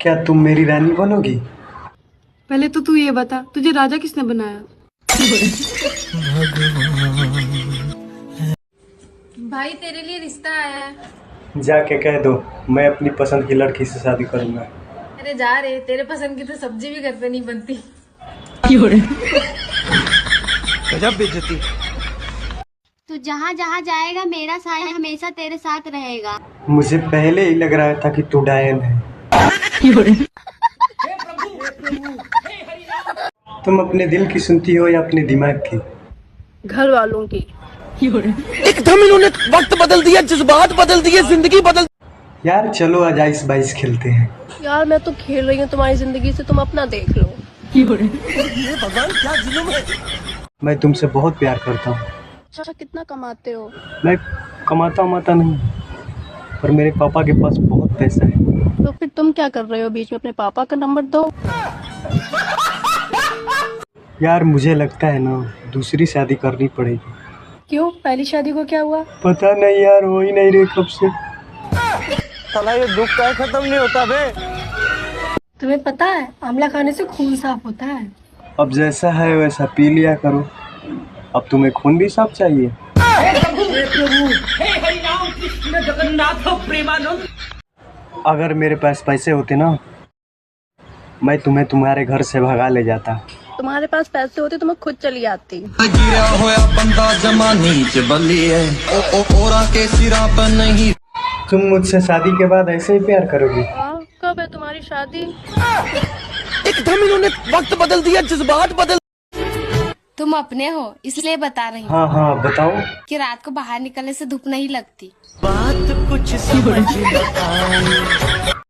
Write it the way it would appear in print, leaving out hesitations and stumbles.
क्या तुम मेरी रानी बनोगी? पहले तो तू ये बता, तुझे राजा किसने बनाया? भाई तेरे लिए रिश्ता आया है। जाके कह दो मैं अपनी पसंद की लड़की से शादी करूंगा। अरे जा रे, तेरे पसंद की तो सब्जी भी घर पे नहीं बनती। गजब बेइज्जती। तू जहाँ जहाँ जाएगा मेरा साया हमेशा तेरे साथ रहेगा। मुझे पहले ही लग रहा था कि तू डायन है। तुम अपने दिल की सुनती हो या अपने दिमाग की? घर वालों की। एकदम इन्होंने वक्त बदल दिया, जज्बात बदल दिए, जिंदगी बदल। यार चलो आज आइस बाइस खेलते हैं। यार मैं तो खेल रही हूँ तुम्हारी जिंदगी से, तुम अपना देख लो। ये भगवान क्या जुल्म है। मैं तुमसे बहुत प्यार करता हूँ। अच्छा कितना कमाते हो? मैं कमाता नहीं, पर मेरे पापा के पास बहुत पैसा है। तो फिर तुम क्या कर रहे हो बीच में? अपने पापा का नंबर दो। यार मुझे लगता है ना दूसरी शादी करनी पड़ेगी। क्यों? पहली शादी को क्या हुआ? पता नहीं यार, हो ही नहीं रही कब से। साला ये दुख का खत्म नहीं होता बे। तुम्हें पता है आंवला खाने से खून साफ होता है। अब जैसा है वैसा पी लिया करो। अब तुम्हें खून भी साफ चाहिए? अगर मेरे पास पैसे होते ना, मैं तुम्हें तुम्हारे घर से भगा ले जाता। तुम्हारे पास पैसे होते तो मैं खुद चली आती। गिरा होया बंदा जमा नीच बली है ओरा के सिरा पर नहीं। तुम मुझसे शादी के बाद ऐसे ही प्यार करोगी? हाँ, कब है तुम्हारी शादी? एकदम इन्होंने वक्त बदल दिया, जज्बात बदल। तुम अपने हो इसलिए बता रही हूँ हाँ बताओ। कि रात को बाहर निकलने से धूप नहीं लगती। बात कुछ समझ न आई।